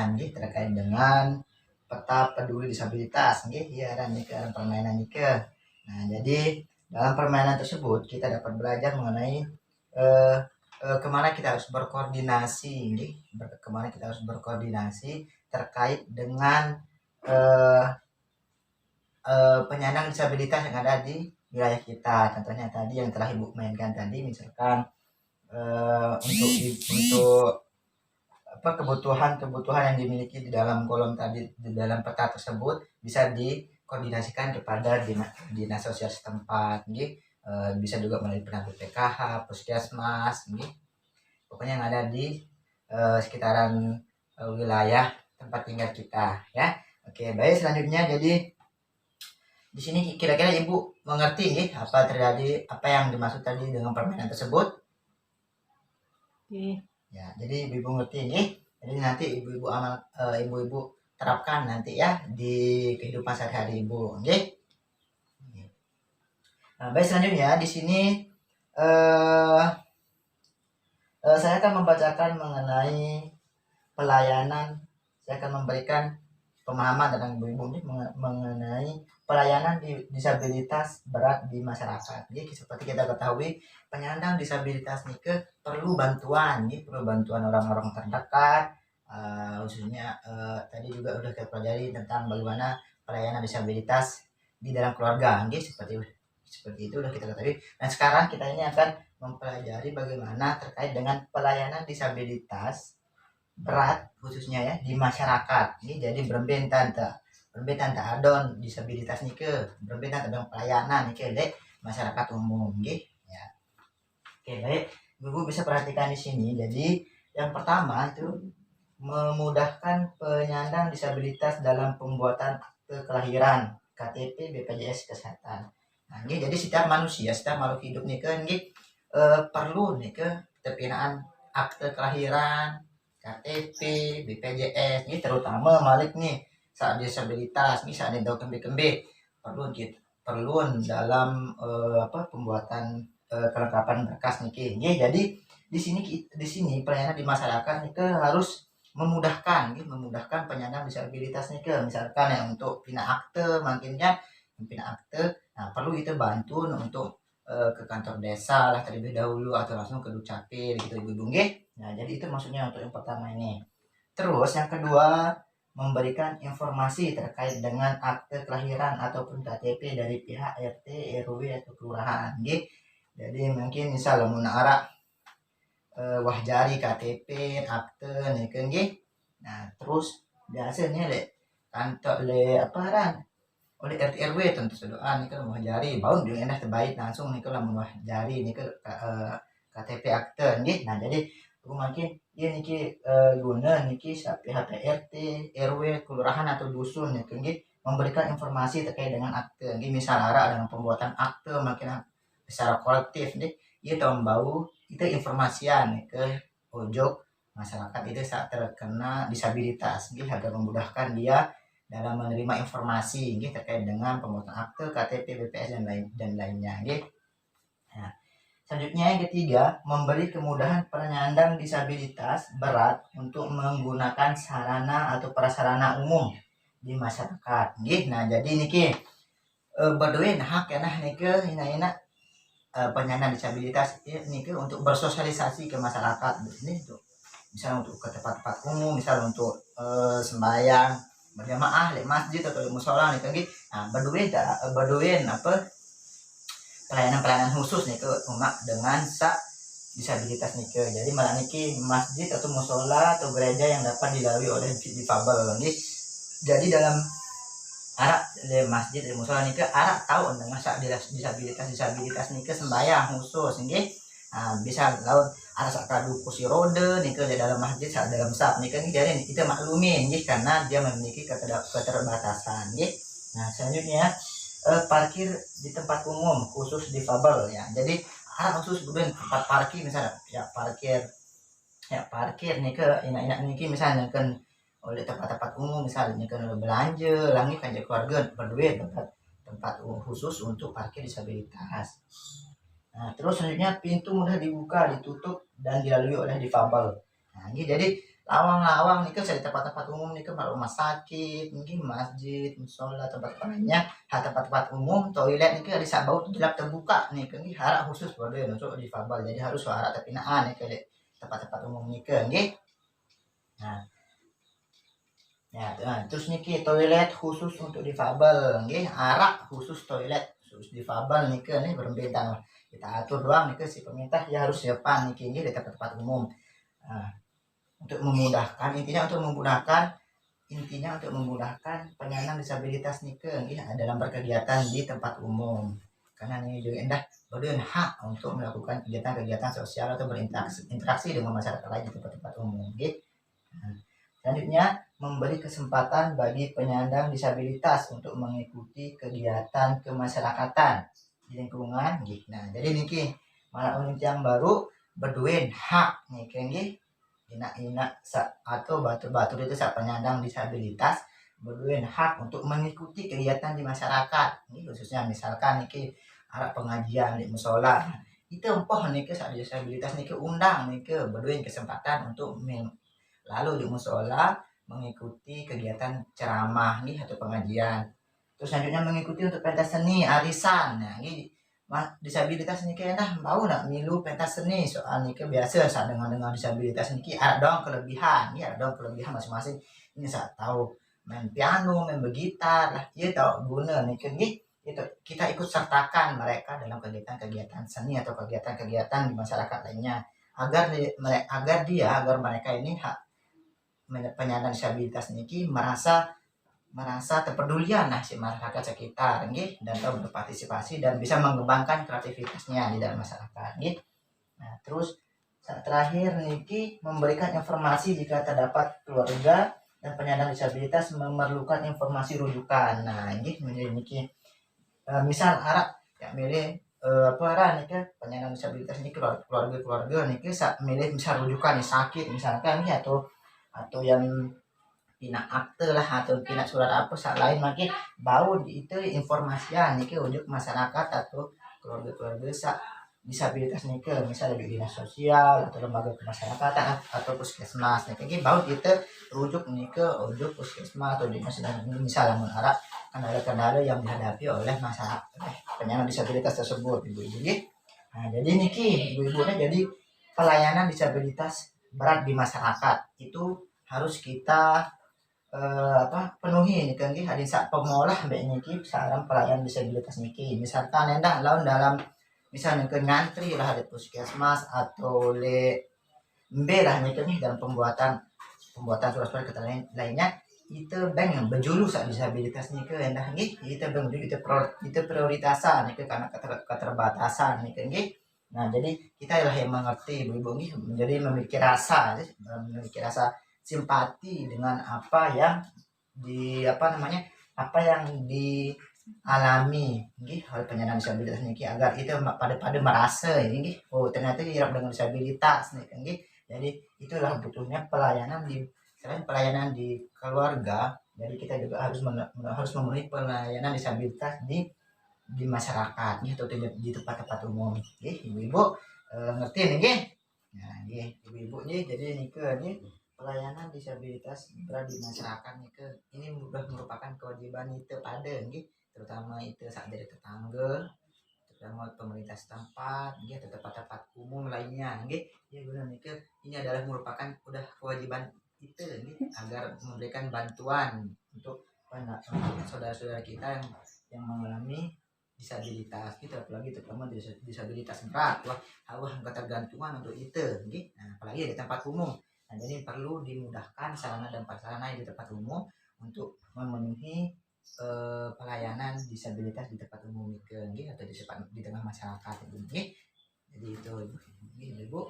permainan nggih terkait dengan peta peduli disabilitas nggih ya dan permainan nike. Nah, jadi dalam permainan tersebut kita dapat belajar mengenai eh, kemana kita harus berkoordinasi nggih, kemana kita harus berkoordinasi terkait dengan eh, penyandang disabilitas yang ada di wilayah kita. Contohnya tadi yang telah Ibu mainkan tadi, misalkan untuk apa kebutuhan yang dimiliki di dalam kolom tadi di dalam peta tersebut bisa dikoordinasikan kepada dinas sosial setempat, gitu. Bisa juga melalui penanggung PKH, puskesmas, gitu. Pokoknya yang ada di sekitaran wilayah tempat tinggal kita, ya. Oke, baik, selanjutnya jadi di sini kira-kira Ibu mengerti nih apa yang dimaksud tadi dengan permainan tersebut? Oke. Ya, jadi ibu ngerti nih. Jadi nanti ibu-ibu terapkan nanti ya di kehidupan sehari-hari Ibu, oke? Nah, baik, selanjutnya di sini eh, saya akan membacakan mengenai pelayanan. Saya akan memberikan pemahaman tentang ibu-ibu ini mengenai pelayanan disabilitas berat di masyarakat. Jadi seperti kita ketahui, penyandang disabilitas ini perlu bantuan, perlu bantuan orang-orang terdekat, khususnya tadi juga udah kita pelajari tentang bagaimana pelayanan disabilitas di dalam keluarga, seperti itu udah kita ketahui. Dan sekarang kita ini akan mempelajari bagaimana terkait dengan pelayanan disabilitas berat khususnya ya di masyarakat. Ini jadi berbentan adon disabilitas nih ke berbentan tentang pelayanan nih ke masyarakat umum gitu ya. Oke, baik, Ibu bisa perhatikan di sini. Jadi yang pertama itu memudahkan penyandang disabilitas dalam pembuatan akte kelahiran, KTP, BPJS kesehatan. Nah, ini jadi setiap manusia, setiap makhluk hidup nih kan perlu nih ke terpinaan akte kelahiran, KTP, BPJS, ini terutama Malik nih saat disabilitas, nih saat ada kembe-kembe perlu dalam pembuatan kelengkapan berkas nih. Jadi di sini pelayanan di masyarakat nih harus memudahkan penyandang disabilitas nih misalkan ya untuk pindah akte makinnya pindah akte. Nah, perlu itu bantu untuk ke kantor desa lah terlebih dahulu atau langsung ke Dukcapil gitu Ibu nggih. Nah, jadi itu maksudnya untuk yang pertama ini. Terus yang kedua, memberikan informasi terkait dengan akte kelahiran ataupun KTP dari pihak RT, RW atau kelurahan nggih. Jadi mungkin misal mun arah wah jari KTP, akte nih nggih. Nah, terus biasanya kantor apa ran oleh RT RW tentu saja nih kan wah jari baun dia enak terbaik langsung nih kalau wah jari nih ke KTP akte nih. Nah, jadi aku makin dia niki guna niki pihak RT RW kelurahan atau dusun nih kan memberikan informasi terkait dengan akte nih misal arah dengan pembuatan akte makin secara kolektif nih ia tahun bau itu informasian nih ke pojok masyarakat itu saat terkena disabilitas nih agar memudahkan dia dalam menerima informasi gitu, terkait dengan pembuatan akte, KTP, BPS dan lainnya gitu. Nah, selanjutnya yang ketiga, memberi kemudahan penyandang disabilitas berat untuk menggunakan sarana atau prasarana umum di masyarakat gitu. Nah, jadi niki berdoa hak ya nah niki ina penyandang disabilitas ini untuk bersosialisasi ke masyarakat ini tuh misalnya untuk ke tempat-tempat umum, misal untuk sembahyang berjamaah di masjid atau di musola nih kan gitu. Nah, berduin apa pelayanan khusus nih ke umat dengan disabilitas nih ke. Jadi malah niki masjid atau musola atau gereja yang dapat dilalui oleh difabel nih. Jadi dalam arak di masjid di musola nih ke arak tahu dengan disabilitas nih ke sembahyang khusus nih. Nah, bisa laut ada sakadu kursi roda nih ke dalam masjid saat dalam sab nih kan jadi itu maklumin nih karena dia memiliki keterbatasan nih. Nah, selanjutnya parkir di tempat umum khusus difabel ya. Jadi ada khusus bukan tempat parkir misalnya ya parkir nih ke enak-enak nih misalnya kan oleh tempat-tempat umum misalnya kan belanja langit kan keluarga berdua tempat khusus untuk parkir disabilitas. Nah, terus selanjutnya pintu mudah dibuka, ditutup dan dilalui oleh difabel. Nah, ini jadi lawang-lawang nih di tempat-tempat umum nih rumah sakit, mungkin masjid, musola, tempat lainnya, tempat-tempat umum, toilet nih di sabau gelap terbuka nih harap khusus boleh untuk difabel. Jadi harus harap terpinaan nih di tempat-tempat umum nih Nah, ya, terus niki toilet khusus untuk difabel, nggih, arak khusus toilet khusus difabel niki nih berbeda lah. Kita atur doang niki si pemerintah ya harus siapkan niki di tempat-tempat umum. Nah, untuk memudahkan intinya untuk memudahkan penyandang disabilitas niki nggih dalam berkegiatan di tempat umum. Karena ini juga indah berdua hak untuk melakukan kegiatan-kegiatan sosial atau berinteraksi dengan masyarakat lain di tempat-tempat umum, nggih. Nah, selanjutnya, memberi kesempatan bagi penyandang disabilitas untuk mengikuti kegiatan kemasyarakatan di lingkungan. Nah, jadi niki malah unit yang baru berduin hak nih nggih. Ina atau batur-batur itu penyandang disabilitas berduin hak untuk mengikuti kegiatan di masyarakat. Ini khususnya misalkan niki arah pengajian di musola. Itu empoh niki disabilitas niki undang niki berduin kesempatan untuk lalu di musola mengikuti kegiatan ceramah nih atau pengajian. Terus selanjutnya mengikuti untuk pentas seni arisan. Nah, ini disabilitas nih kayaknya mau nak milu pentas seni soal nih biasa saat dengan disabilitas nih ada dong kelebihan, ya ada dong kelebihan masing-masing. Ini saat tahu main piano, main bergitar lah, ya tahu guna nih itu kita ikut sertakan mereka dalam kegiatan-kegiatan seni atau kegiatan-kegiatan di masyarakat lainnya agar mereka ini penyandang disabilitas niki merasa terpedulian si masyarakat sekitar dan tahu berpartisipasi dan bisa mengembangkan kreativitasnya di dalam masyarakat Nah, terus terakhir niki memberikan informasi jika terdapat keluarga dan penyandang disabilitas memerlukan informasi rujukan. Nah, ini menjadi niki misal harap ya milih nih penyandang disabilitas ini keluarga niki milih misal rujukan nih sakit misalkan atau yang pina akte lah atau pina surat apa saat lain makin bau itu informasian nih untuk masyarakat atau keluarga disabilitas nih misalnya di dinas sosial atau lembaga kemasyarakatan atau puskesmas nih kayak bau itu rujuk nih untuk puskesmas atau dinas misalnya mengarah kendala-kendala yang dihadapi oleh masyarakat penyandang disabilitas tersebut ibu-ibu nah jadi niki ibu-ibunya jadi pelayanan disabilitas berat di masyarakat itu harus kita penuhi nih kan hadin saat pengolah mbak niki saran pelayanan disabilitas niki misalkan endah laun dalam misalnya ke ngantri lah di puskesmas atau mbe lah nih dalam pembuatan surat-surat keterangan lainnya itu bank yang berjulu saat disabilitas nih ke endah nih itu bank itu prioritasan nih karena keterbatasan nih kan nah jadi kita lah yang mengerti ibu-ibu nih menjadi memiliki rasa simpati dengan apa yang dialami oleh penyandang disabilitas ini agar itu pada merasa ini oh ternyata hidup dengan disabilitas nih jadi itulah butuhnya selain pelayanan di keluarga jadi kita juga harus memenuhi pelayanan disabilitas di masyarakat atau di tempat-tempat umum ibu-ibu ngerti nih nah ibu-ibu nih jadi ini pelayanan disabilitas berat di masyarakat ini sudah merupakan kewajiban itu pada terutama itu saat dari tetangga terutama pemerintah setempat atau tempat-tempat umum lainnya ya benar ini adalah merupakan udah kewajiban itu agar memberikan bantuan untuk saudara-saudara kita yang mengalami disabilitas kita apalagi terutama disabilitas berat ketergantungan untuk itu nah, apalagi di tempat umum. Nah, jadi perlu dimudahkan sarana dan prasarana di tempat umum untuk memenuhi pelayanan disabilitas di tempat umum atau di tengah masyarakat jadi itu ibu